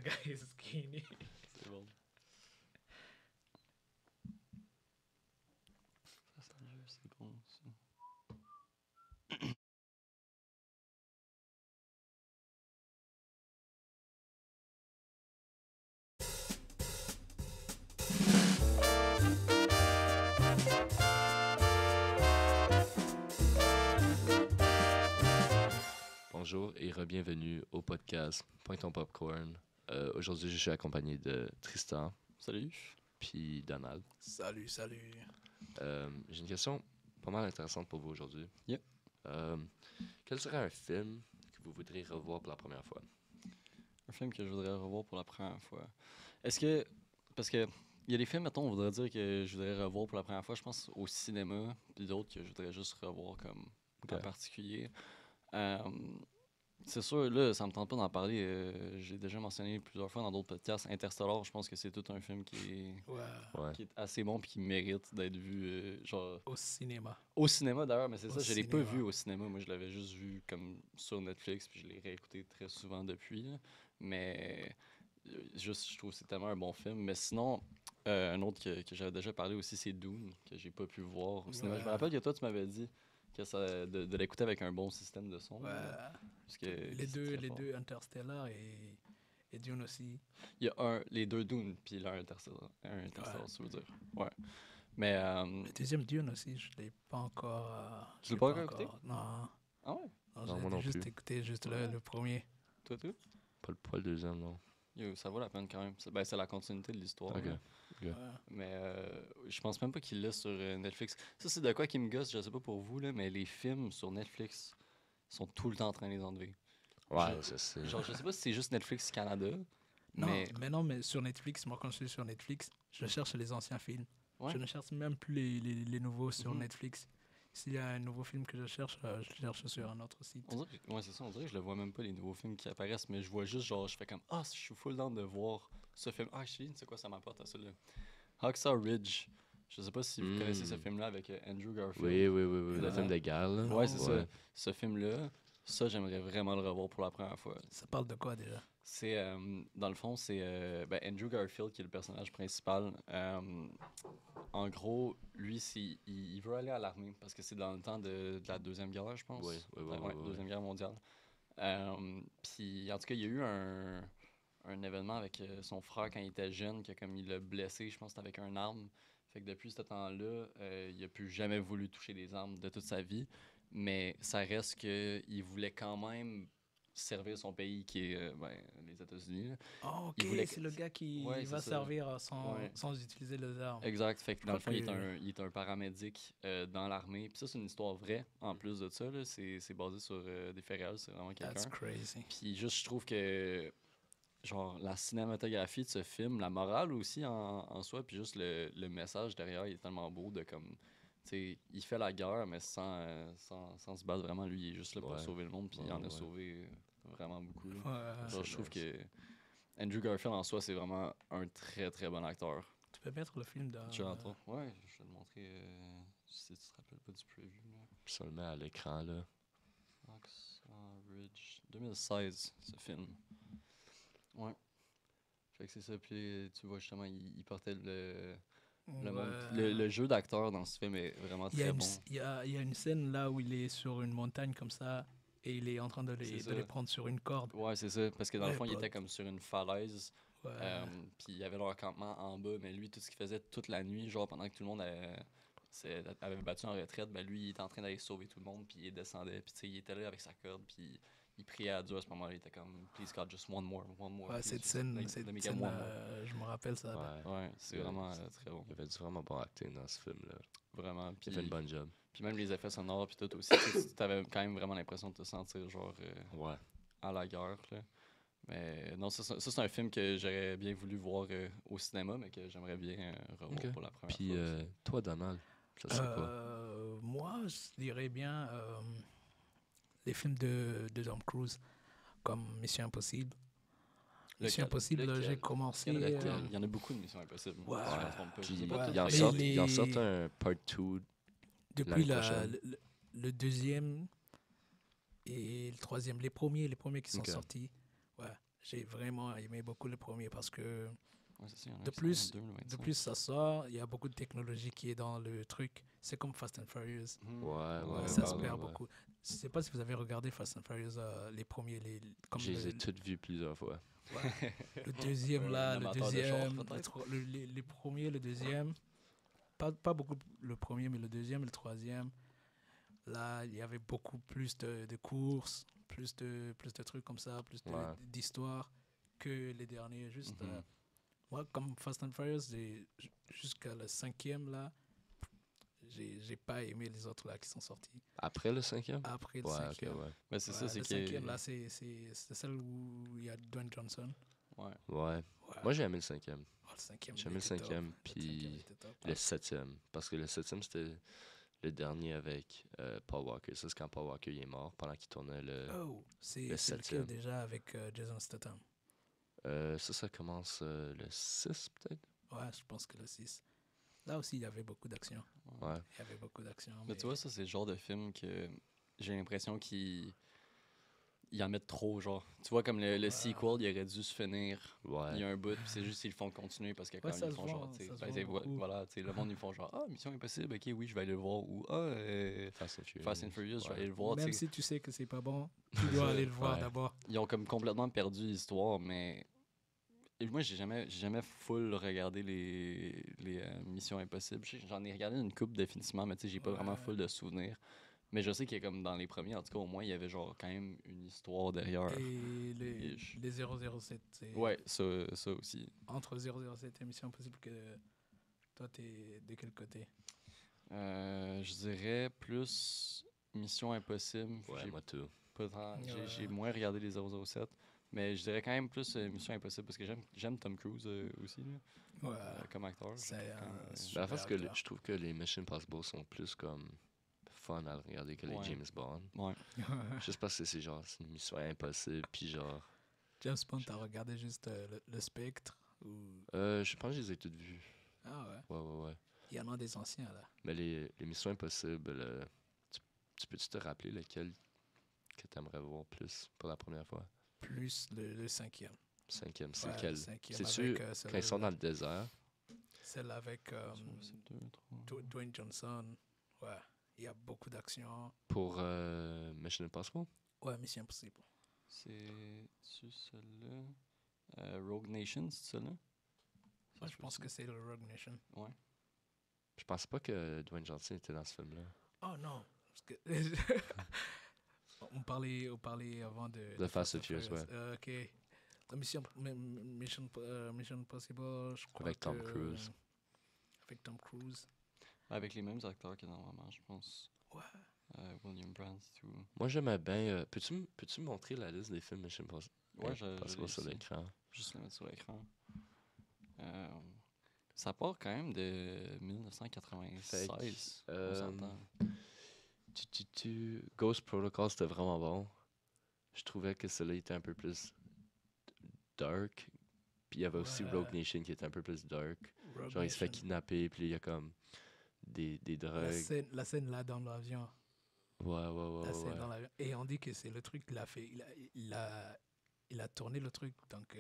The guy is skinny. C'est bon. C'est bon, ça. Bonjour et re-bienvenue au podcast Point ton popcorn. Aujourd'hui, je suis accompagné de Tristan Salut. puis Donald. Salut. J'ai une question pas mal intéressante pour vous aujourd'hui. Yep. Quel serait un film que vous voudriez revoir pour la première fois? Un film que je voudrais revoir pour la première fois. Est-ce que... Parce que il y a des films, mettons, on voudrait dire que je voudrais revoir pour la première fois, je pense, au cinéma, puis d'autres que je voudrais juste revoir comme en particulier. C'est sûr, là, ça me tente pas d'en parler. J'ai déjà mentionné plusieurs fois dans d'autres podcasts. Interstellar, je pense que c'est tout un film Ouais. qui est assez bon puis qui mérite d'être vu genre Au cinéma. au cinéma d'ailleurs, mais c'est Au ça, je l'ai pas cinéma. vu au cinéma. Moi, je l'avais juste vu comme sur Netflix puis je l'ai réécouté très souvent depuis. Là. Mais juste, je trouve que c'est tellement un bon film. Mais sinon, un autre que j'avais déjà parlé aussi, c'est Dune, que j'ai pas pu voir au cinéma. Je me Ouais. rappelle que toi, tu m'avais dit que ça, de l'écouter avec un bon système de son. Ouais. Parce que Les c'est deux, très fort. Interstellar et Dune aussi. Il y a les deux Dune, puis l'un Interstellar. Un Interstellar, ça veut dire. Ouais. Mais. Le deuxième Dune aussi, je l'ai pas encore. Tu l'as pas encore écouté? Non. Ah ouais? Non, moi J'ai non juste plus. écouté juste Ouais. le premier. Toi, tout? Pas le deuxième, non. Yo, ça vaut la peine quand même. C'est la continuité de l'histoire. Ok. là. Ouais. Mais je pense même pas qu'il l'a sur Netflix. Ça, c'est de quoi qui me gosse, je sais pas pour vous, là, mais les films sur Netflix sont tout le temps en train de les enlever. Ouais, Je- ça c'est. Genre, je sais pas si c'est juste Netflix Canada, Non, mais. mais sur Netflix, moi quand je suis sur Netflix, je cherche les anciens films. Ouais. Je ne cherche même plus les nouveaux sur Mhm. Netflix. S'il y a un nouveau film que je cherche sur un autre site. On dirait, ouais, c'est ça, on dirait que je le vois même pas les nouveaux films qui apparaissent, mais je vois juste genre, je fais comme ah, je suis full down de voir ce film. Ah, je sais, c'est quoi ça m'apporte à ça là. Hacksaw Ridge. Je sais pas si vous connaissez ce film-là avec Andrew Garfield. Oui, le Ouais. film de guerre, là. Ouais, c'est ça. Ce film-là, ça, j'aimerais vraiment le revoir pour la première fois. Ça parle de quoi déjà? C'est, dans le fond, c'est Andrew Garfield qui est le personnage principal. En gros, lui, il veut aller à l'armée parce que c'est dans le temps de la Deuxième Guerre, je pense. Oui. Deuxième Guerre mondiale. Puis, en tout cas, il y a eu un événement avec son frère quand il était jeune, comme il l'a blessé, je pense que c'était avec un arme. Fait que depuis ce temps-là, il a plus jamais voulu toucher des armes de toute sa vie. Mais ça reste qu'il voulait quand même servir son pays, qui est les États-Unis. Là. Oh, ok, Il voulait c'est le gars qui Ouais, va c'est ça. servir sans, Ouais. sans utiliser les armes. Exact. Fait que dans le fond, crois il est un paramédic dans l'armée. Puis ça, c'est une histoire vraie, en plus de ça. Là. C'est basé sur des faits réels. C'est vraiment That's quelqu'un. crazy. Puis juste, je trouve que genre la cinématographie de ce film, la morale aussi en soi, puis juste le message derrière, il est tellement beau de comme, tu sais, il fait la guerre, mais sans se battre vraiment. Lui, il est juste là pour Ouais. sauver le monde, puis il en a Ouais. sauvé vraiment beaucoup. Là. Ouais. Genre, je trouve que Andrew Garfield en soi, c'est vraiment un très très bon acteur. Tu peux mettre le film dans. Tu l'entends? Ouais, je vais te montrer si tu te rappelles pas du preview. Là. Puis ça le met à l'écran, là. Hacksaw Ridge 2016, ce film. Ouais. Fait que c'est ça. Puis tu vois justement, il portait le jeu d'acteur dans ce film est vraiment Il y, a très une, bon. il y a une scène là où il est sur une montagne comme ça et il est en train de C'est ça. les prendre sur une corde. Ouais, c'est ça. Parce que dans le Ouais, fond, il pas- était comme sur une falaise. Ouais. Puis il y avait leur campement en bas. Mais lui, tout ce qu'il faisait toute la nuit, genre pendant que tout le monde avait battu en retraite, ben lui, il était en train d'aller sauver tout le monde. Puis il descendait. Puis tu sais, il était là avec sa corde. Puis il priait à Dieu à ce moment-là. Il était comme, please God, just one more. Ouais, please, cette just scène, let me get one more. je me rappelle ça. Ouais. Ouais, c'est Ouais. vraiment très bon. Il avait du vraiment bon acting dans ce film-là. Vraiment. Il Puis, a fait une bonne job. puis même les effets sonores, puis tout aussi. Tu avais quand même vraiment l'impression de te sentir genre Ouais. à la guerre. Là. Mais non, ça c'est un film que j'aurais bien voulu voir au cinéma, mais que j'aimerais bien revoir Ok. pour la première Puis fois. aussi. toi, Donald, ça serait quoi? Moi, je dirais bien les films de Tom Cruise, comme Mission Impossible. Mission Impossible, lequel? j'ai commencé. Il y en a beaucoup de Missions Impossibles. Ouais. Si je me trompe pas. Je Puis sais pas ouais. tout il en Mais sort, les- il en sort un part 2. Depuis l'année prochaine. le deuxième et le troisième, les premiers qui sont Ok. sortis. Ouais. j'ai vraiment aimé beaucoup le premier parce que Ouais, c'est ça, il y en a de qui sortent en plus, 2025. de plus ça sort, il y a beaucoup de technologie qui est dans le truc. C'est comme Fast and Furious. Mhm. Ouais, Ça se ouais, perd ouais. beaucoup. Je sais pas si vous avez regardé Fast and Furious, les premiers, comme Je les ai toutes vues plusieurs fois. ouais, le deuxième Un là, le amateur de char, deuxième, peut-être? les premiers, le deuxième. Pas beaucoup le premier, mais le deuxième, le troisième. Là, il y avait beaucoup plus de courses, plus de trucs comme ça, plus Ouais. d'histoires que les derniers. Juste, Mhm. moi, comme Fast and Furious, jusqu'à le cinquième, là, j'ai pas aimé les autres là qui sont sortis. Après le 5e? Après le Ouais, ok, cinquième. ouais. Mais c'est ça, Ouais, c'est le que. cinquième, là, c'est celle où il y a Dwayne Johnson. Ouais. Ouais. Ouais. Moi, j'ai aimé le 5e. Oh, le cinquième, J'ai il aimé le était top. 5e, Le puis cinquième était top. le 7e. Parce que le 7e, c'était le dernier avec Paul Walker. Ça, c'est quand Paul Walker il est mort pendant qu'il tournait le. Oh, c'est le lequel septième. déjà avec Jason Statham? Ça commence le 6, peut-être? Ouais, je pense que le 6. Là aussi, il y avait beaucoup d'action. Ouais. Il y avait beaucoup d'action. Mais tu vois, ça, c'est le genre de film que j'ai l'impression qu'ils en mettent trop, genre. Tu vois, comme le sequel, il aurait dû se finir. Ouais. Il y a un bout, puis c'est juste qu'ils le font continuer parce que quand ça ils se font genre, vend, tu sais, ça se ben, vend c'est- beaucoup. voilà, tu sais, le monde, ils font genre, ah, Mission Impossible, ok, oui, je vais aller le voir. Ou, ah, Fast and Furious. Fast and Furious, je vais Ouais. aller le voir. Même Tu sais. si tu sais que c'est pas bon, tu dois aller le voir Ouais. d'abord. Ils ont comme complètement perdu l'histoire, mais. Et moi, j'ai jamais full regardé les Missions Impossibles. J'en ai regardé une couple définitivement, mais tu sais, j'ai pas vraiment Ouais. full de souvenirs. Mais je sais qu'il y a comme dans les premiers, en tout cas, au moins, il y avait genre quand même une histoire derrière. Et les Ish. 007, c'est Ouais, ça aussi. entre 007 et Mission Impossible que toi, t'es de quel côté? Je dirais plus Mission Impossible. Ouais, J'ai moi tout. pas tant- j'ai- Ouais. j'ai moins regardé les 007. Mais je dirais quand même plus Mission Impossible parce que j'aime Tom Cruise aussi, là, Ouais. comme acteur. Je C'est le trouve quand un même, Mais super la face que acteur. je trouve que les Mission Impossible sont plus comme fun à regarder que les Ouais. James Bond. Ouais. Juste parce que c'est genre, c'est une mission impossible, puis genre. James Bond, t'as regardé juste le Spectre ou... Je pense que je les ai toutes vues. Ah ouais. Ouais. Il y en a des anciens là. Mais les missions impossibles, tu peux-tu te rappeler lequel que t'aimerais voir plus pour la première fois? Plus le cinquième. 5e, c'est Ouais, lequel? le cinquième C'est-tu avec quand ils sont dans le désert? celle avec Mission Impossible 2, 3. Dwayne Johnson. Ouais. Il y a beaucoup d'action. Pour Mission Impossible? Ouais, Mission Impossible. C'est-tu celle-là? Rogue Nation, c'est celle-là? Moi, je pense que c'est le Rogue Nation. Ouais. Je pense pas que Dwayne Johnson était dans ce film-là. Oh non. Parce que on parlait avant de Fast and Furious, ouais. Ok. La Mission Impossible, je crois Avec Tom que- Cruise. Avec Tom Cruise. Avec les mêmes acteurs que normalement, je pense. Ouais. William Brandt, tout. Moi, j'aimais bien. Peux-tu me montrer la liste des films Mission Impossible? Ouais, je Impossible l'ai sur ici. l'écran. Juste le mettre sur l'écran. Ça part quand même de 1996. On s'entend. Ghost Protocol, c'était vraiment bon. Je trouvais que celui-là était un peu plus dark. Puis il y avait aussi Ouais. Rogue Nation qui était un peu plus dark. Rogue Genre, il se fait Nation. kidnapper, puis il y a comme des drogues. La scène là dans l'avion. Ouais. La scène dans l'avion. Et on dit que c'est le truc qu'il a fait. Il a tourné le truc. Donc,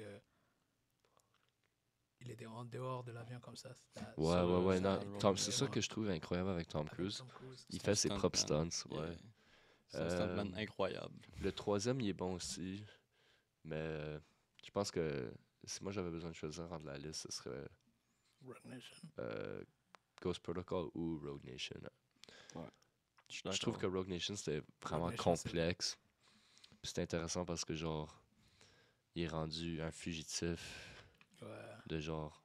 il était en dehors de l'avion comme ça. Ouais. ça, Non, Rogue c'est Nation. ça que je trouve incroyable avec Tom Avec Cruise. Tom Cruise. Il C'est fait un ses propres stuntman. stunts, ouais. C'est un stuntman incroyable. Le troisième, il est bon aussi. Mais je pense que si moi j'avais besoin de choisir entre la liste, ce serait Rogue Nation. Ghost Protocol ou Rogue Nation. Je Je trouve que Rogue Nation, c'était vraiment Nation, c'est- complexe. Puis c'était intéressant parce que, genre, il est rendu un fugitif Ouais. de, genre,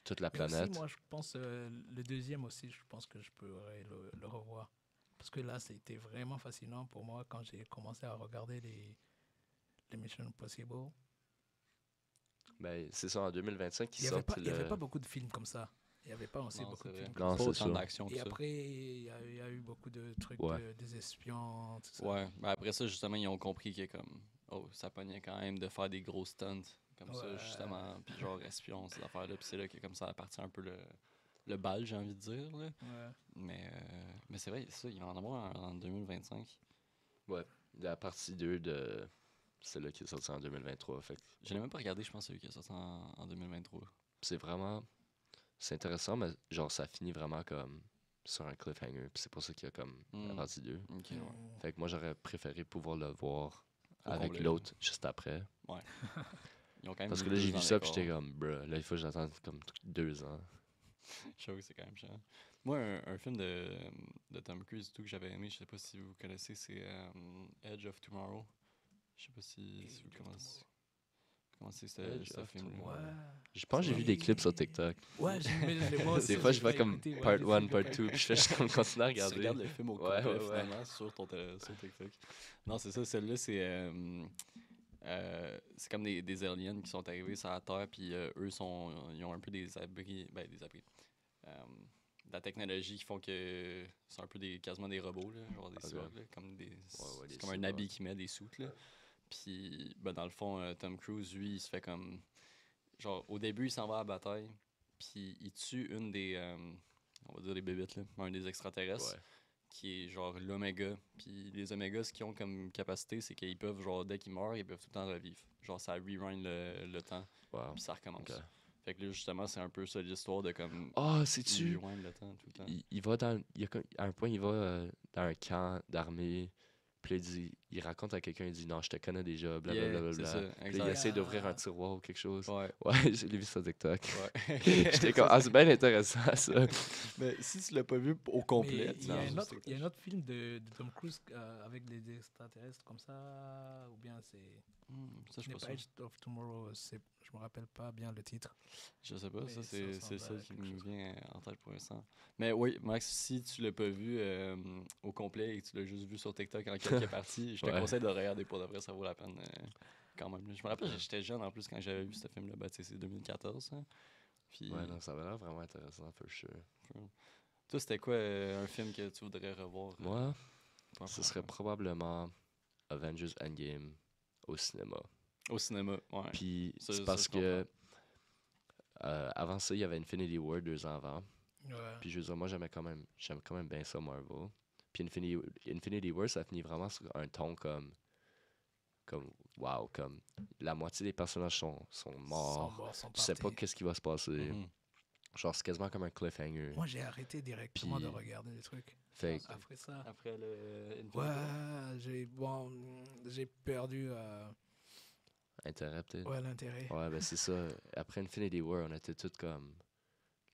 toute la Mais aussi, planète. moi, je pense, le deuxième aussi, je pense que je pourrais le revoir. Parce que là, c'était vraiment fascinant pour moi quand j'ai commencé à regarder les Mission Impossible. Ben, c'est ça, en 2025, Il ils sortent n'y avait le... pas beaucoup de films comme ça. Il n'y avait pas aussi Non, beaucoup c'est de vrai. films Non, comme Pas c'est autant sûr. d'action ça. que Et ça. après, il y a eu beaucoup de trucs Ouais. des espions, tout ça. Ouais, mais après ça, justement, ils ont compris que comme, oh, ça pognait quand même de faire des gros stunts comme ça, Ouais. justement, puis genre espion, ces affaires-là, puis c'est là que comme ça a parti un peu le bal, j'ai envie de dire, là. Ouais. Mais c'est vrai, ça, il va en avoir un en 2025. La partie 2 de c'est là qui est sorti en 2023. Fait que Je l'ai même pas regardé, je pense, celui qui est sorti en 2023. c'est vraiment... C'est intéressant, mais genre, ça finit vraiment comme sur un cliffhanger. Puis c'est pour ça qu'il y a comme rendu 2. Ok, ouais. Fait que moi, j'aurais préféré pouvoir le voir Au avec complet. l'autre juste après. Ils ont quand même Parce que mis là, j'ai 2 vu ans ça, puis d'écart. j'étais comme, bruh, là, il faut que j'attende comme 2 ans. J'avoue que c'est quand même chiant. Moi, un film de Tom Cruise et tout que j'avais aimé, je sais pas si vous connaissez, c'est Edge of Tomorrow. Je sais pas si vous commencez Edge ce of film-là. Ouais. Je pense que j'ai vu des clips sur TikTok. Ouais, mais je les vois aussi. Des fois, j'ai je vois pas comme écouté, ouais, part j'essaie 1, de part pas 2, puis je fais juste comme continuer à Tu regarder. regardes le film au Ouais, complet, ouais, ouais. finalement, sur TikTok. Non, c'est ça, celle-là, c'est comme des aliens qui sont arrivés sur la Terre, puis eux, ils ont un peu des abris. Euh, de la technologie qui font que c'est un peu quasiment des robots, là, genre des Ok. cyborgs, là, comme ouais, c'est des comme un cyborgs. habit qui met des soutes, là. Puis, ben, dans le fond, Tom Cruise, lui, il se fait comme... Genre, au début, il s'en va à la bataille, puis il tue une des... on va dire des bébites, là, un des extraterrestres, Ouais. qui est genre l'Oméga. Puis les Omégas, ce qu'ils ont comme capacité, c'est qu'ils peuvent, genre, dès qu'ils meurent, ils peuvent tout le temps revivre. Genre, ça rewind le temps, Wow. puis ça recommence. Ok. Fait que là, justement, c'est un peu ça l'histoire de comme... Ah, sais-tu? rewind le temps tout le temps. Il va dans. À un point, il va dans un camp d'armée. Puis là, il raconte à quelqu'un, il dit non, je te connais déjà, blablabla. c'est ça, Puis là, il exact. essaie d'ouvrir un tiroir ou quelque chose. Ouais, Ouais, je l'ai vu sur TikTok. ouais. J'étais comme, ah, c'est bien intéressant ça. Mais si tu l'as pas vu au Mais complet, il y a un autre film de Tom Cruise avec des extraterrestres comme ça, ou bien c'est... Ça, je Ce n'est sais pas pas sûr. Edge of Tomorrow, je me rappelle pas bien le titre. Je sais pas, Mais ça, ça c'est ressemble ça à qui quelque me chose. vient en tête pour l'instant. Mais oui, Max, si tu l'as pas vu au complet et que tu l'as juste vu sur TikTok en quelques parties, je te Ouais. conseille de regarder pour de vrai, ça vaut la peine quand même. Je me rappelle, j'étais jeune en plus quand j'avais vu ce film-là, ben, tu sais, c'est 2014. Hein. Puis, Ouais, non, ça avait l'air vraiment intéressant, for sure. toi, c'était quoi un film que tu voudrais revoir Moi, pour la ce première serait fois? probablement Avengers Endgame au cinéma. Au cinéma, ouais. Puis Ça, c'est ça, parce je que avant ça, il y avait Infinity War 2 ans avant. Ouais. Puis je veux dire, moi, j'aime quand même bien ça, Marvel. Puis Infinity War, ça finit vraiment sur un ton wow, comme la moitié des personnages sont morts. Sont Tu sais pas partis. qu'est-ce qui va se passer. Mhm. Genre, c'est quasiment comme un cliffhanger. Moi, j'ai arrêté directement Puis- de regarder les trucs. Fait que, Après ça, Après le Infinity ouais, War. j'ai perdu intérêt peut-être. ouais, l'intérêt. Ouais, ben c'est ça. Après Infinity War, on était tous comme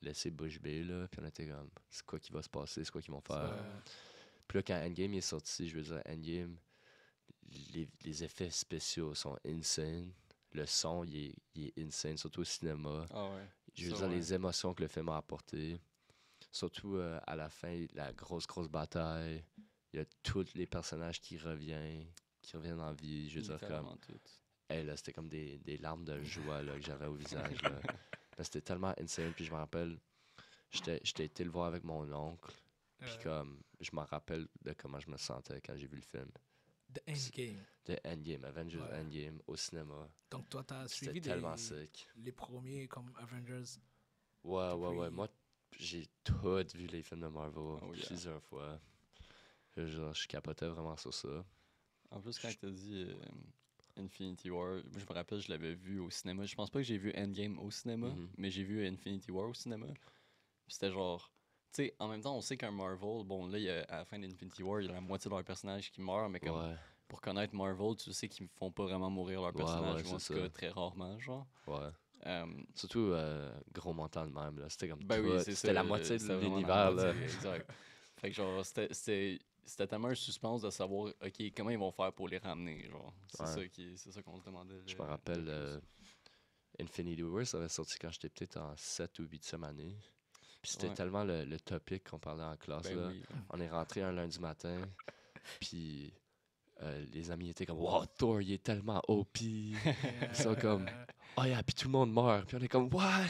laissés bouche bée, là. Puis on était comme, c'est quoi qui va se passer, c'est quoi qu'ils vont faire. Ouais. Puis là, quand Endgame est sorti, je veux dire, Endgame, les effets spéciaux sont insane. Le son, il est insane, surtout au cinéma. Ah ouais. Je veux Ça, dire, ouais. les émotions que le film a apportées. Surtout à la fin, la grosse bataille. Il y a tous les personnages qui reviennent en vie. Je veux dire, comme, Littéralement tout. hey, là, c'était comme des larmes de joie là, que j'avais au visage. Là. Ben, c'était tellement insane. Puis je me rappelle, j'étais été le voir avec mon oncle. Puis comme, je me rappelle de comment je me sentais quand j'ai vu le film. The Endgame. De Endgame, Avengers Ouais. Endgame au cinéma. Donc, toi, tu as C'était suivi tellement sick. les premiers comme Avengers. Ouais. Depuis- Moi, j'ai tout vu les films de Marvel Oh, yeah. plusieurs fois. Je capotais vraiment sur ça. En plus, quand tu as dit Infinity War, moi, je me rappelle, je l'avais vu au cinéma. Je pense pas que j'ai vu Endgame au cinéma, Mhm. mais j'ai vu Infinity War au cinéma. Puis c'était genre. Tu sais, en même temps, on sait qu'un Marvel, bon, là, à la fin d'Infinity War, il y a la moitié de leurs personnages qui meurent, mais comme Ouais, pour connaître Marvel, tu sais qu'ils font pas vraiment mourir leurs Ouais, personnages, ouais, ou en c'est tout ça. cas très rarement, genre. ouais. Euh, Surtout gros montant de même. Là. C'était comme Ben tout. oui, c'est C'était ça, la moitié de c'était vraiment l'univers. la Là. moitié, exact. Fait que genre, c'était tellement un suspense de savoir, OK, comment ils vont faire pour les ramener, genre. Ouais. C'est ça qu'on se demandait. Je me rappelle, Infinity War, ça avait sorti quand j'étais peut-être en 7 ou 8e année. Puis c'était Ouais. tellement le topic qu'on parlait en classe. Ben là. oui. On est rentré un lundi matin, puis les amis étaient comme « Wow, Thor, il est tellement OP! » Ils sont comme « Oh yeah, puis tout le monde meurt! » Puis on est comme « What? »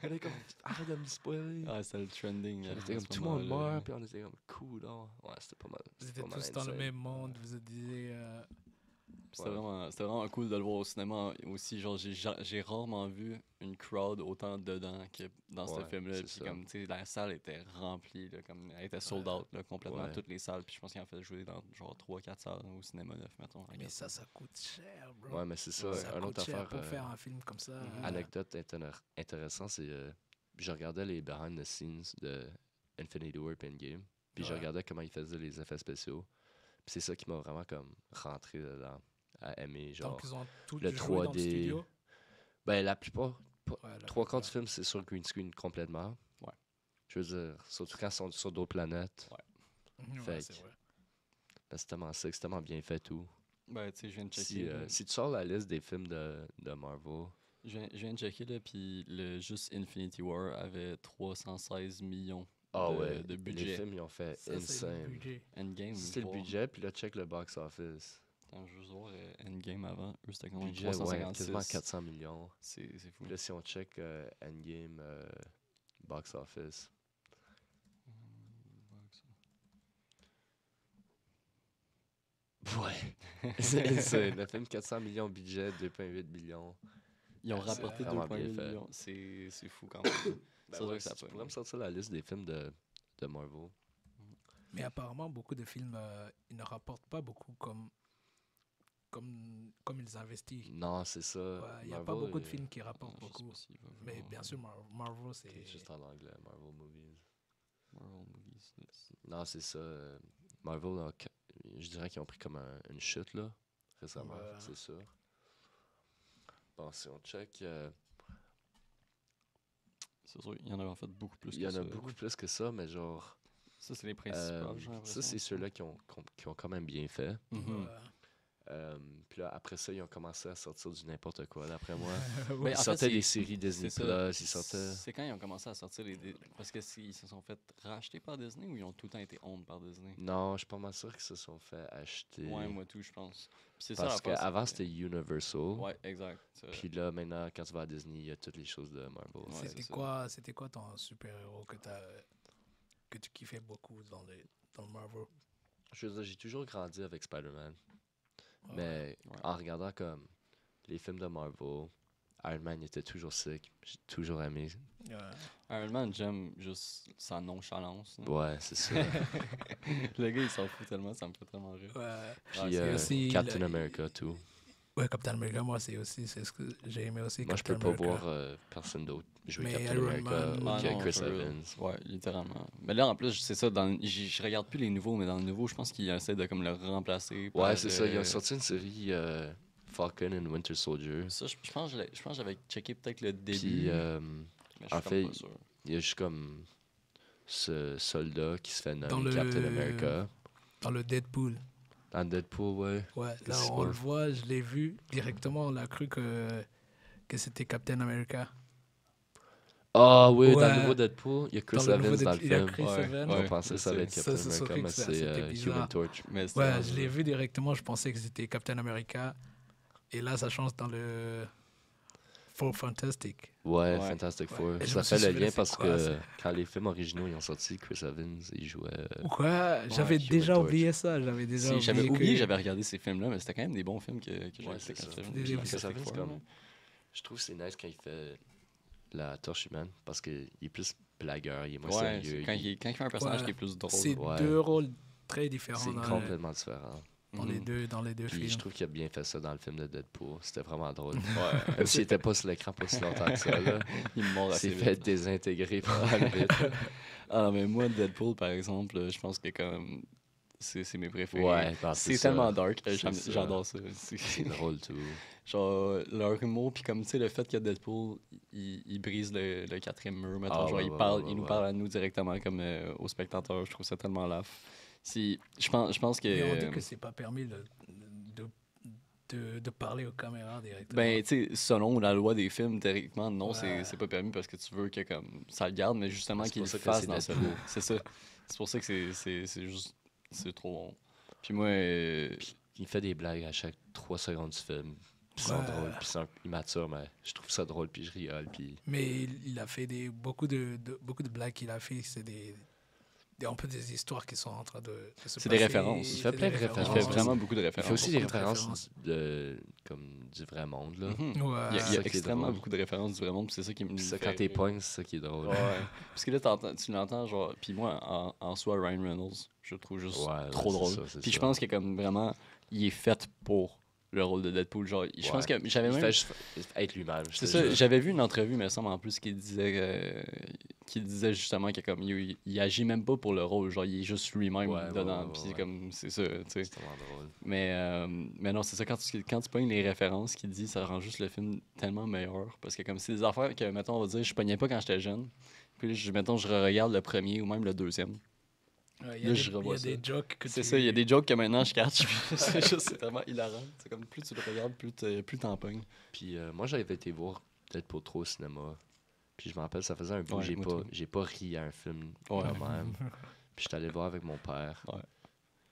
On est comme « Arrête de me spoiler! » Ah, c'était le trending. Puis on à était comme ce « Tout le monde moment-là. meurt! » Puis on était comme « Cool! » Ouais, c'était pas mal. Vous C'était étiez pas mal tous dans le insane. même monde. Vous êtes disiez C'était vraiment cool de le voir au cinéma aussi. Genre, j'ai rarement vu une crowd autant dedans que dans ce Ouais, film-là. c'est Puis ça. comme, tu sais, la salle était remplie, là, comme, elle était sold out, là, complètement, Ouais. toutes les salles. Puis je pense qu'il en fait jouer dans genre 3-4 salles au cinéma neuf, mettons. Mais ça coûte cher, bro. Ouais, mais c'est ça. Ouais. Ça Une coûte autre cher affaire, pour faire un film comme ça. anecdote intéressante, c'est je regardais les behind the scenes de Infinity War et Endgame. Puis je Ouais. regardais comment ils faisaient les effets spéciaux. Puis c'est ça qui m'a vraiment comme rentré dedans, à aimer, genre. Donc, ils ont tout le joué dans le 3D. studio. Ben, la plupart, Ouais, la 3 quarts du plupart. film, c'est sur green screen complètement. Ouais. Je veux dire, surtout quand ils sont sur d'autres planètes. Ouais, Fait c'est que- vrai. Ben, c'est tellement sick, c'est tellement bien fait tout. Ben, tu sais, je viens de checker. Si, là. si tu sors la liste des films de Marvel, Je viens de checker, là, puis juste Infinity War avait 316 millions de les budget. films, ils ont fait Ça, c'est le insane. budget. Endgame, C'était le voir. budget, puis là, check le box office. Attends, je veux juste voir Endgame avant. Eux, c'était quand même Budget, ouais, 356. quasiment 400 millions. C'est fou. Puis là, si on check Endgame box office, ouais, c'est insane. Le film 400 millions de budget, 2,8 millions. Ils ont C'est rapporté vraiment 2,8 bien fait. millions. C'est fou quand même. Ben Ça doit ouais, que ça si tu pogne. pourrais me sortir la liste des films de Marvel. Mais apparemment, beaucoup de films, ils ne rapportent pas beaucoup comme ils investissent. Non, c'est ça. Ouais, il n'y a pas Marvel, beaucoup de films qui Ah, rapportent je sais beaucoup. pas s'il va Mais vouloir, bien sûr, Marvel, C'est c'est... juste en anglais, Marvel Movies. Marvel Movies. Non, c'est ça. Marvel, je dirais qu'ils ont pris comme une chute, là, récemment, Ouais. c'est sûr. Bon, si on check, C'est sûr, il y en a en fait beaucoup plus il y que en a ça. beaucoup plus que ça, mais genre, Ça, c'est les principaux, j'ai ça, l'impression. c'est ceux-là qui ont quand même bien fait. Mhm. Puis là, après ça, ils ont commencé à sortir du n'importe quoi, d'après moi. Ouais. Ben, Ils en fait, sortaient c'est- des séries Disney+, c'est ça. ils sortaient... C'est quand ils ont commencé à sortir parce que ils se sont fait racheter par Disney ou ils ont tout le temps été owned par Disney? Non, je suis pas mal sûr qu'ils se sont fait acheter. Ouais, moi tout, je pense. Puis c'est ça Parce l'affaire, qu'avant, c'est c'était Universal. Ouais, exact. C'est vrai. Puis là, maintenant, quand tu vas à Disney, il y a toutes les choses de Marvel. Ouais, C'était c'est quoi ton super-héros que tu kiffais beaucoup dans le Marvel? Je veux dire, j'ai toujours grandi avec Spider-Man. Ouais. Mais Ouais. en regardant comme les films de Marvel, Iron Man il était toujours sick. J'ai toujours aimé. Ouais. Iron Man, j'aime juste sa nonchalance. là. Ouais, c'est ça. Le gars, il s'en fout tellement, ça me fait tellement rire. Ouais. Puis c'est aussi Captain le- America, tout. Ouais, Captain America, moi, c'est ce que j'ai aimé aussi. Moi, je Captain peux pas America. voir personne d'autre jouer Mais Captain Iron America Man, ou Ah que non, Chris for real. Evans. Ouais, littéralement. Mais là, en plus, c'est ça, je regarde plus les nouveaux, mais dans le nouveau, je pense qu'ils essaient de comme le remplacer. Ouais, par, c'est ça. Ils ont sorti une série Falcon and Winter Soldier. Ça, je pense que j'avais checké peut-être le début. Puis, mais je en suis fait, comme pas sûr. il y a juste comme ce soldat qui se fait Dans nommer le- Captain America. Dans le Deadpool. Dans Deadpool, ouais. Ouais, Que là, c'est on quoi? le voit, je l'ai vu directement, on a cru que c'était Captain America. Ah oui, dans Ouais. le nouveau Deadpool, il y a Chris Dans le nouveau Evans dans le Deadpool, il y a film. Chris Ouais, Evans. On ouais. pensait que ça allait être Ça, Captain c'est America, sûr que mais ça, c'est c'était bizarre. Human Torch. Mais c'était Ouais, rendu je l'ai là. vu directement, je pensais que c'était Captain America. Et là, ça change dans le Four Fantastic. Ouais, Ouais. Fantastic Ouais. Four. Et je Ça me suis fait le souvenu, lien c'est parce quoi, que ça? quand les films originaux ils ont sorti, Chris Evans, il jouait... Quoi? J'avais Human déjà Torch. oublié ça. J'avais déjà Si, j'avais oublié que- que j'avais regardé ces films-là, mais c'était quand même des bons films que j'avais Ouais, fait c'est quand ça. j'étais jeune. Des- J'ai des- Fantastic Chris Evans, Four, comme... là. Je trouve que c'est nice quand il fait la torche humaine parce qu'il est plus blagueur, il est moins Ouais, sérieux. c'est quand il fait un personnage Ouais. qui est plus drôle. C'est Ouais. deux rôles très différents C'est dans, complètement différent. dans les Mhm. dans les deux Puis films. je trouve qu'il a bien fait ça dans le film de Deadpool. C'était vraiment drôle. Ouais. Même s'il était pas sur l'écran pas si longtemps que ça, là. Il me mord Il assez s'est vite. fait désintégrer par le vite. Ah non, mais moi, Deadpool, par exemple, je pense que comme c'est mes préférés. Ouais, bah, C'est ça. tellement dark, C'est ça. j'adore ça. C'est drôle, tout. Genre, leur humour, puis comme tu sais, le fait que Deadpool, il brise le quatrième mur, mettons, Ah, genre, ouais, il ouais, parle, ouais, il nous ouais. parle à nous directement comme aux spectateurs, je trouve ça tellement laugh. Je pense que... Mais on dit que c'est pas permis de parler aux caméras directement. Ben, tu sais, selon la loi des films, théoriquement, non, Ouais. c'est pas permis parce que tu veux que comme ça le garde, mais justement C'est qu'il pour le ça que fasse c'est dans ce Deadpool. C'est ça. C'est pour ça que c'est juste... C'est trop bon. Puis moi... Il fait des blagues à chaque 3 secondes du film. Puis ils sont Ouais. drôles, puis ils sont immatures, mais je trouve ça drôle, puis je rigole, puis... Mais il a fait beaucoup de blagues qu'il a fait, c'est un peu des histoires qui sont en train de se C'est des passer. références. Il C'est fait des plein de Il références. fait vraiment beaucoup de Il fait références. aussi des beaucoup de références comme du vrai monde, là. Mhm. Ouais. Il y a ça qui est extrêmement drôle. beaucoup de références du vrai monde, puis c'est ça qui me Puis ça, fait quand t'es rire. pognes, c'est ça qui est drôle. Ouais. Parce que là, tu l'entends, genre. Puis moi, en soi, Ryan Reynolds, je le trouve juste Ouais, trop c'est drôle. ça, c'est Puis je ça. pense que, comme vraiment, il est fait pour le rôle de Deadpool. Genre, je pense que j'avais Il même. fait juste être lui-même. je C'est te ça, jure. j'avais vu une entrevue, mais ça, en plus, qui disait justement que, comme, il agit même pas pour le rôle. Genre, il est juste lui-même Ouais, dedans. ouais, Puis, ouais. comme, c'est ça, tu sais. C'est tellement drôle. Mais non, c'est ça, quand tu pognes les références qu'il dit, ça rend juste le film tellement meilleur. Parce que comme c'est des affaires que, mettons, on va dire, je pognais pas quand j'étais jeune. Puis là, mettons, je regarde le premier ou même le deuxième. Ouais, Là, je revois il y a des jokes que C'est tu... ça, il y a des jokes que maintenant je catch. C'est juste, c'est tellement hilarant. C'est comme plus tu le regardes, plus t'en pognes. Puis moi, j'avais été voir Deadpool 3 au cinéma. Puis je me rappelle, ça faisait un bout, Ouais, moi tout. j'ai pas ri à un film Ouais. quand même. Puis j'étais allé le voir avec mon père. Ouais.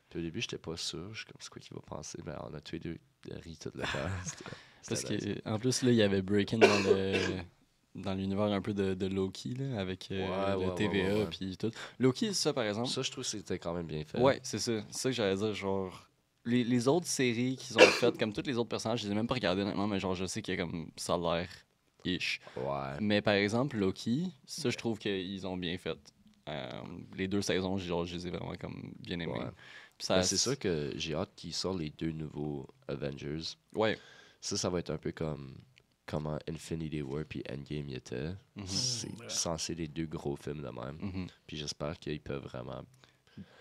Puis au début, j'étais pas sûr. Je suis comme, c'est quoi qu'il va penser? Mais on a tous les deux ri tout le temps. Parce C'était nice. qu'en plus, là, il y avait Breaking dans l'univers un peu de Loki, là, avec le TVA ouais. puis tout. Loki, ça, par exemple. Ça, je trouve que c'était quand même bien fait. Ouais, c'est ça. C'est ça que j'allais dire. Genre, les autres séries qu'ils ont faites, comme tous les autres personnages, je les ai même pas regardés honnêtement, mais genre, je sais qu'il y a comme ça a l'air ish. Ouais. Mais par exemple, Loki, ça, je trouve qu'ils ont bien fait. Les 2 saisons, genre, je les ai vraiment comme bien aimées. Ouais. Puis ça, Ben, c'est sûr que j'ai hâte qu'ils sortent les 2 nouveaux Avengers. Ouais. Ça va être un peu comme comment Infinity War puis Endgame y était. Mhm. C'est Ouais. censé les 2 gros films de même. Mhm. Puis j'espère qu'ils peuvent vraiment.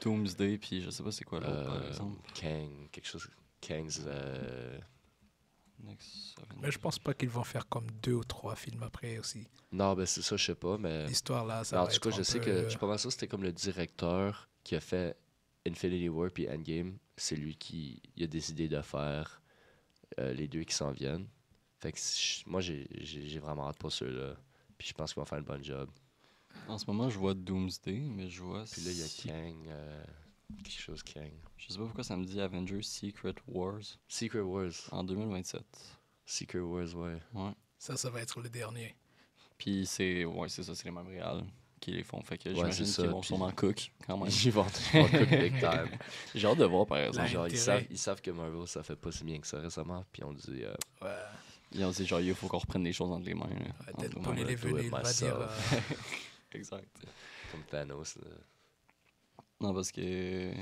Doomsday, puis je sais pas c'est quoi l'autre, par exemple. Kang, quelque chose. Kang's. Next Mais je pense pas qu'ils vont faire comme 2 ou 3 films après aussi. Non, ben c'est ça, je sais pas, mais. L'histoire là, ça Mais en va tout cas, être je un sais peu, que. Je suis pas mal sûr que c'était comme le directeur qui a fait Infinity War puis Endgame. C'est lui qui il a décidé de faire les 2 qui s'en viennent. Fait que moi, j'ai vraiment hâte pour ceux-là. Puis je pense qu'ils vont faire le bon job. En ce moment, je vois Doomsday, mais je vois. Puis là, il y a Kang. Quelque chose Kang. Je sais pas pourquoi ça me dit Avengers Secret Wars Secret Wars. en 2027. Secret Wars, ouais. Ouais. ça va être le dernier. Puis c'est ça, c'est les mêmes réals qui les font. Fait que Ouais, j'imagine c'est ça, qu'ils vont puis- sûrement cook quand même. Ils vont cook big time. J'ai hâte de voir par exemple. Là, Genre, intérêt. ils savent que Marvel, ça fait pas si bien que ça récemment. Puis on dit. Ouais. Ils ont dit genre il faut qu'on reprenne les choses entre les mains. là, Ouais, entre Deadpool, nous-mêmes. il est do it venu, il va dire... myself. Exact. Comme Thanos. Là. Non, parce que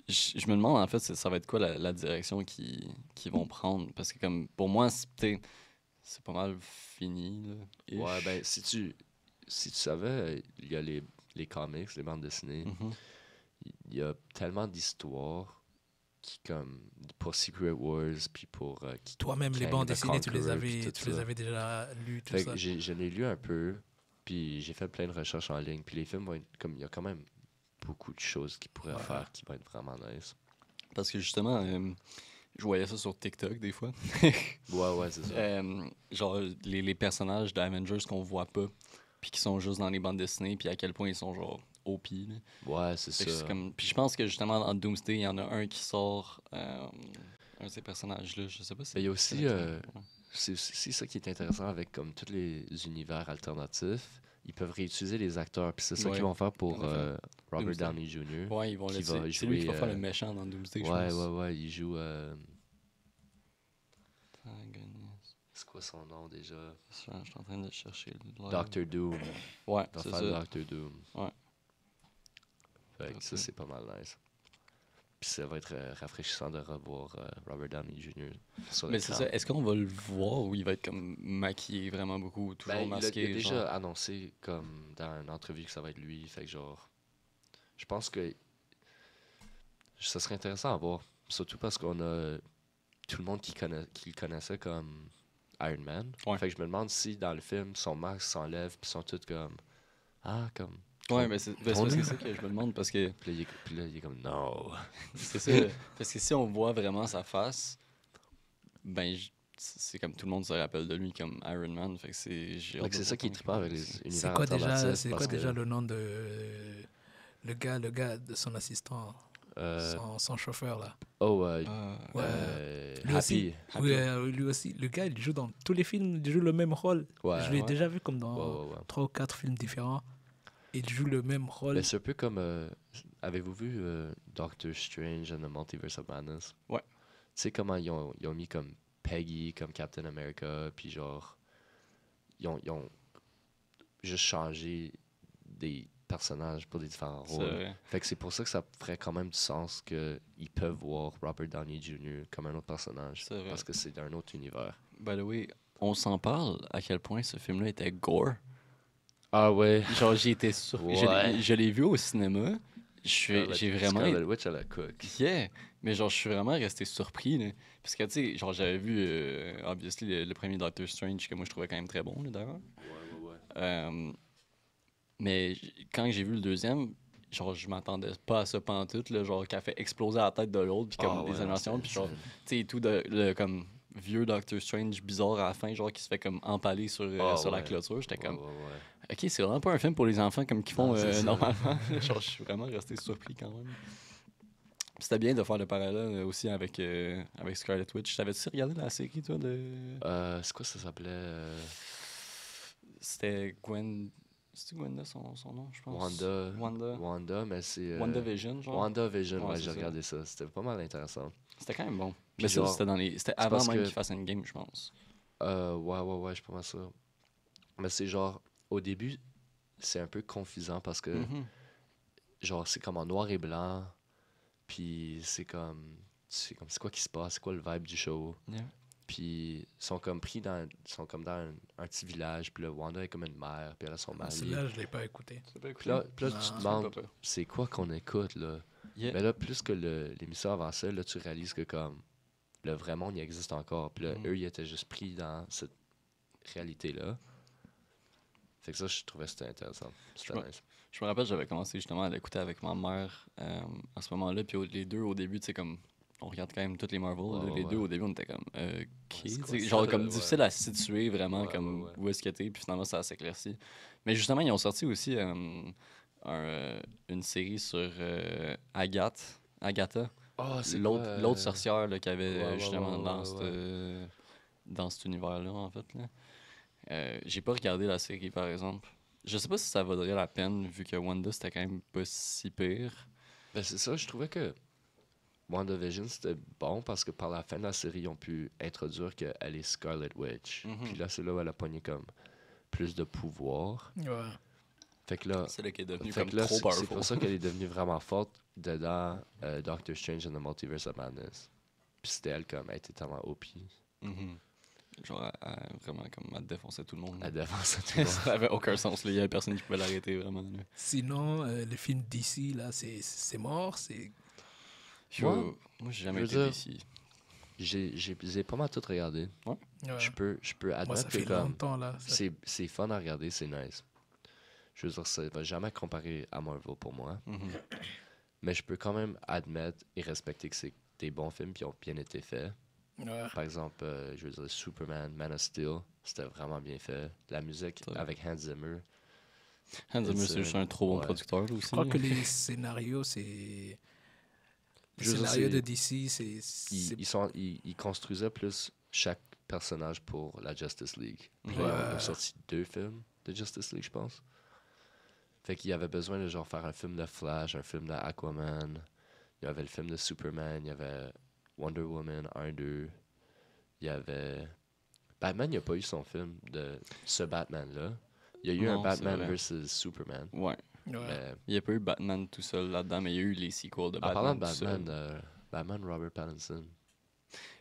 je me demande en fait, ça va être quoi la direction qu'ils vont prendre. Parce que comme pour moi, c'est pas mal fini. Là, ish. Ouais, ben, si tu savais, il y a les comics, les bandes dessinées. Mhm. Il y a tellement d'histoires qui, comme, pour Secret Wars, puis pour. Toi-même, les Kang bandes the dessinées, tu les Conqueror, puis avais, tout tu les ça. avais déjà lues, tout Fait ça. que je l'ai lu un peu, puis j'ai fait plein de recherches en ligne. Puis les films vont être comme. Il y a quand même beaucoup de choses qu'ils pourraient Ouais. faire qui vont être vraiment nice. Parce que justement, je voyais ça sur TikTok des fois. Ouais, c'est ça. Genre les personnages d'Avengers qu'on voit pas, puis qui sont juste dans les bandes dessinées, puis à quel point ils sont genre OP. Là. Ouais, c'est Fait que ça. c'est comme... Puis je pense que justement dans Doomsday, il y en a un qui sort, un de ces personnages-là, je sais pas si Mais il y a aussi, c'est lequel. c'est aussi ça qui est intéressant avec comme tous les univers alternatifs. Ils peuvent réutiliser les acteurs. Puis c'est ça Ouais, qu'ils vont faire pour en effet. Robert Doomsday. Downey Jr. Ouais, ils vont qui laisser. va C'est lui qui va jouer, faire le méchant dans Doomsday, je Ouais, pense. ouais, il joue. Antagoniste. C'est quoi son nom déjà? Je suis en train de chercher. le live. Doctor Doom. Ouais, Il va c'est faire ça. Doctor Doom. Ouais. Fait que ça, c'est pas mal nice. Puis ça va être rafraîchissant de revoir Robert Downey Jr. sur Mais c'est l'écran. ça, est-ce qu'on va le voir ou il va être comme maquillé vraiment beaucoup, toujours Ben, masqué? il a déjà genre? annoncé comme dans une entrevue que ça va être lui. Fait que genre, je pense que ça serait intéressant à voir. Surtout parce qu'on a tout le monde qui le connaissait comme Iron Man. Ouais. Fait que je me demande si dans le film, son masque s'enlève puis sont tous comme comme. Ouais, mais c'est Ton parce que nom? c'est ça que je me demande parce que Puis là, il est comme non. c'est ça. Parce que si on voit vraiment sa face, ben c'est comme tout le monde se rappelle de lui comme Iron Man. Fait que c'est j'ai Fait hâte que de c'est ça voir qui est comment trippant il avec va les aussi. univers C'est quoi déjà, alternatifs, c'est parce quoi déjà que, le nom de le gars de son assistant, son chauffeur là. ouais. Lui aussi. Happy. Oui, lui aussi. Le gars, il joue dans tous les films, il joue le même rôle. Ouais. Je l'ai ouais. déjà vu comme dans Ouais. 3 ou 4 films différents. il joue le même rôle. Mais c'est un peu comme. Avez-vous vu Doctor Strange and the Multiverse of Madness? Ouais. Tu sais comment ils ont mis comme Peggy, comme Captain America, puis genre. Ils ont juste changé des personnages pour des différents C'est rôles. vrai. Fait que c'est pour ça que ça ferait quand même du sens qu'ils peuvent voir Robert Downey Jr. comme un autre personnage. C'est vrai. Parce que c'est d'un autre univers. By the way, on s'en parle à quel point ce film-là était gore. Ah ouais. Genre, j'ai été surpris. Ouais. Je l'ai vu au cinéma. J'ai vraiment. Scarlet Witch à la cook. Yeah! Mais genre, je suis vraiment resté surpris, là. Parce que, tu sais, genre, j'avais vu, obviously, le premier Doctor Strange, que moi, je trouvais quand même très bon, là, d'ailleurs. Ouais. Mais quand j'ai vu le deuxième, genre, je m'attendais pas à ça pantoute, là. Genre, qu'elle fait exploser la tête de l'autre, puis comme des animations, puis genre, tu sais, tout le, comme, vieux Doctor Strange bizarre à la fin, genre, qui se fait comme empaler sur la clôture. J'étais comme, ok, c'est vraiment pas un film pour les enfants comme qu'ils font normalement. Genre, je suis vraiment resté surpris quand même. C'était bien de faire le parallèle aussi avec Scarlet Witch. T'avais-tu regardé la série, toi, de... C'est quoi ça s'appelait C'était Gwen... C'était Gwenda son nom, je pense? Wanda, mais c'est... WandaVision, genre? WandaVision, Ouais, ouais, c'est j'ai ça. regardé ça. C'était pas mal intéressant. C'était quand même bon. Puis Mais ça, genre, c'était avant parce même que- qu'il fasse une game, je pense. Ouais, je suis pas mal sûr. Mais c'est genre, au début, c'est un peu confusant parce que, Mhm. genre, c'est comme en noir et blanc, puis c'est comme, c'est quoi qui se passe, c'est quoi le vibe du show. Yeah. Puis ils sont comme dans un petit village, puis là, Wanda est comme une mère, puis elle a son mari. Celle-là, je l'ai pas écouté. Puis là, tu Non, te c'est demandes, c'est quoi qu'on écoute, là? Yeah. Mais là, plus que l'émission avançait, là, tu réalises que comme le vrai monde, il existe encore. Puis là, Mhm. eux, ils étaient juste pris dans cette réalité-là. Fait que ça, je trouvais que c'était intéressant. C'était Ouais. nice. Je me rappelle, j'avais commencé justement à l'écouter avec ma mère à ce moment-là. Puis les deux, au début, tu sais, comme on regarde quand même toutes les Marvel. Ouais, là, ouais, les deux, ouais. au début, on était comme, c'est tu quoi sais, ça, genre là? comme Ouais. difficile à situer vraiment, Ouais, comme ouais. où est-ce que t'es. Puis finalement, ça s'éclaircit. Mais justement, ils ont sorti aussi une série sur Agatha. Oh, c'est L'autre sorcière là, qu'il y avait Ouais, justement ouais. dans cet univers-là, en fait. Là. J'ai pas regardé la série, par exemple. Je sais pas si ça vaudrait la peine, vu que Wanda, c'était quand même pas si pire. Ben, c'est ça, je trouvais que WandaVision, c'était bon parce que par la fin de la série, ils ont pu introduire qu'elle est Scarlet Witch. Mhm. Puis là, c'est là où elle a pogné comme plus de pouvoir. Ouais. Fait que là, C'est là qu'elle est devenue fait comme que là, trop c'est powerful. pour ça qu'elle est devenue vraiment forte dedans Doctor Strange and the Multiverse of Madness. Puis c'était elle comme, elle était tellement OP. Mhm. Genre, vraiment, comme elle défonçait tout le monde. Elle défonçait tout le monde. Ça avait aucun sens. Là. Il y avait personne qui pouvait l'arrêter, vraiment. Là. Sinon, le film d'ici, là, c'est mort. C'est... Moi, j'ai jamais je veux été dire- ici. J'ai pas mal tout regardé. Ouais. Je peux Moi, admettre ça que fait comme longtemps, là. Ça- c'est fun à regarder, c'est nice. Je veux dire, ça va jamais comparer à Marvel pour moi. Mhm. Mais je peux quand même admettre et respecter que c'est des bons films qui ont bien été faits. Ouais. Par exemple, je veux dire, Superman, Man of Steel, c'était vraiment bien fait. La musique C'est vrai. avec Hans Zimmer. Hans Zimmer, c'est juste un trop bon Ouais. producteur là, aussi. Je crois là. que les scénarios, c'est... Les Je veux dire, scénarios c'est- de DC, c'est... Ils construisaient plus chaque personnage pour la Justice League. Puis là, Ouais. ils ont sorti 2 films de Justice League, je pense. Fait qu'il y avait besoin de genre faire un film de Flash, un film d'Aquaman. Il y avait le film de Superman, il y avait Wonder Woman 1, 2. Il y avait... Batman, il n'y a pas eu son film de ce Batman-là. Il y a eu Non, un c'est Batman vrai. versus Superman. Ouais. Ouais. Mais Il n'y a pas eu Batman tout seul là-dedans, mais il y a eu les sequels de en Batman. parlant de tout seul. Batman Robert Pattinson,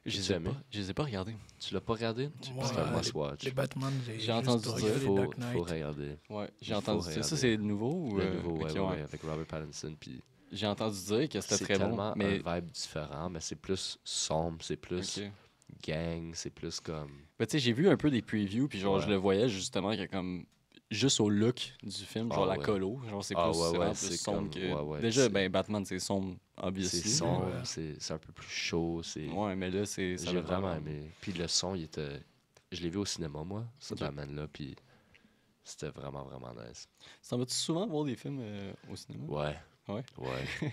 Je tu les ai aimé? pas, je les ai pas regardés. tu l'as pas regardé? Moi, C'est un les- must-watch. Les Batman, J'ai juste entendu dire, regardé Faut Dark Knight. regarder. Ouais, j'ai Il entendu faut dire. Ça, regarder. c'est nouveau ou Le nouveau, ok, ouais, avec Robert Pattinson. Puis J'ai entendu dire que c'était c'est très bon. tellement Mais un vibe différent, mais c'est plus sombre, c'est plus ok. gang, c'est plus comme... Ben, tu sais, j'ai vu un peu des previews, puis genre, Ouais. je le voyais justement, qu'il y a comme. Juste au look du film, genre Ah la ouais. colo, genre c'est Ah plus, ouais, c'est ouais, vraiment c'est plus sombre comme- que. ouais, ouais, Déjà, c'est- ben Batman c'est sombre, obviously. C'est sombre, Ouais. c'est un peu plus chaud, c'est... Ouais, mais là, ça J'ai l'a vraiment aimé. Puis le son, il était... Je l'ai vu au cinéma, moi, ce Ok. Batman-là, puis c'était vraiment, vraiment nice. T'en vas-tu souvent voir des films au cinéma? Ouais, Ouais. Ouais.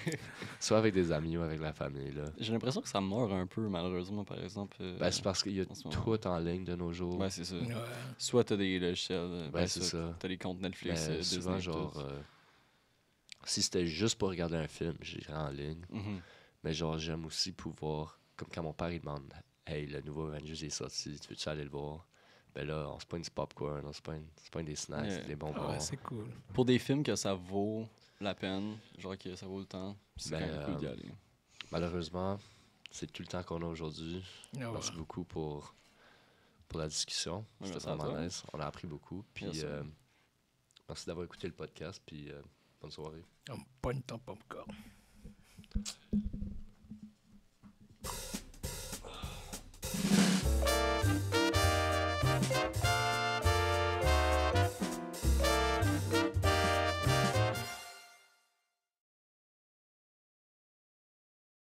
Soit avec des amis ou avec la famille, là. J'ai l'impression que ça meurt un peu, malheureusement, par exemple. Ben, c'est parce qu'il y a en ce moment. tout en ligne de nos jours. Ouais, c'est ça. Ouais. Soit t'as des logiciels, Ouais, c'est ça. t'as des comptes Netflix, Mais souvent, Disney, genre, tout. si c'était juste pour regarder un film, j'irais en ligne. Mhm. Mais genre, j'aime aussi pouvoir, comme quand mon père il demande, hey, le nouveau Avengers est sorti, tu veux-tu aller le voir? Ben là, on se pogne du popcorn, on se pogne des snacks, Ouais. des Ah bonbons. ouais, c'est cool. Pour des films que ça vaut la peine, genre que ça vaut le temps, c'est Ben, quand même cool d'y aller. Malheureusement, c'est tout le temps qu'on a aujourd'hui. Ah ouais. Merci beaucoup pour la discussion. Ouais, C'était merci à vraiment toi. nice. On a appris beaucoup. Puis, Merci. merci d'avoir écouté le podcast. Puis, bonne soirée. On pogne ton popcorn.